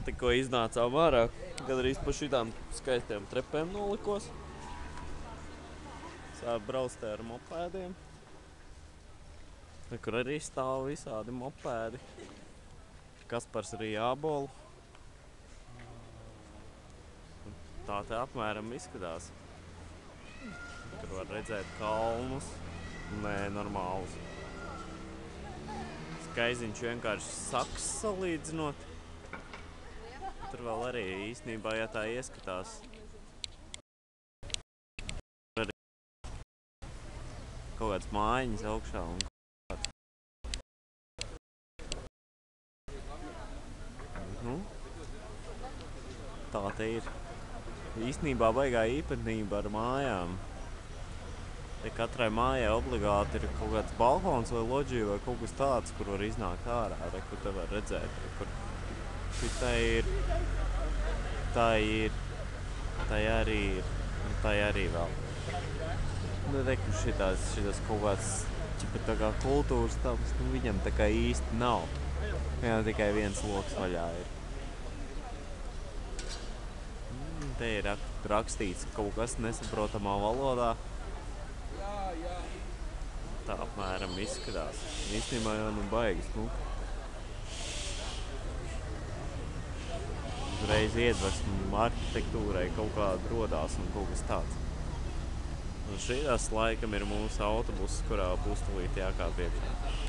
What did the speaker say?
tikko iznācām ārā, kad arī pa šitām skaistiem trepēm nolikos. Sāp brauc te ar mopēdiem. Kur arī stāv visādi mopēdi. Kaspars arī jābolu. Tā te apmēram izskatās. Tur var redzēt kalnus. Nē, normālus. Skaiziņš vienkārši saks salīdzinot. Tur vēl arī īstenībā, ja tā ieskatās, tur arī kaut kāds mājiņas augšā un tā te ir. Īstenībā baigā īpatnība ar mājām. Te katrai mājai obligāti ir kaut kāds balkons vai loģija vai kaut kas tāds, kur var iznākt ārā, kur te var redzēt, kur šitā ir, tā arī ir, un tā arī vēl. Nu, kur šitās kaut kāds, tā kā kultūras tams, nu viņam tā kā īsti nav. Jā, tikai viens loks vaļā ir. Te ir rakstīts kaut kas nesaprotamā valodā. Tā apmēram izskatās. Īstenībā jau nu baigi smuki. Uzreiz iedvesmu arhitektūrai kaut kāda rodās un kaut kas tāds. Un šīs laikam ir mūsu autobuss, kurā būs tūlīt jākāp iekšā.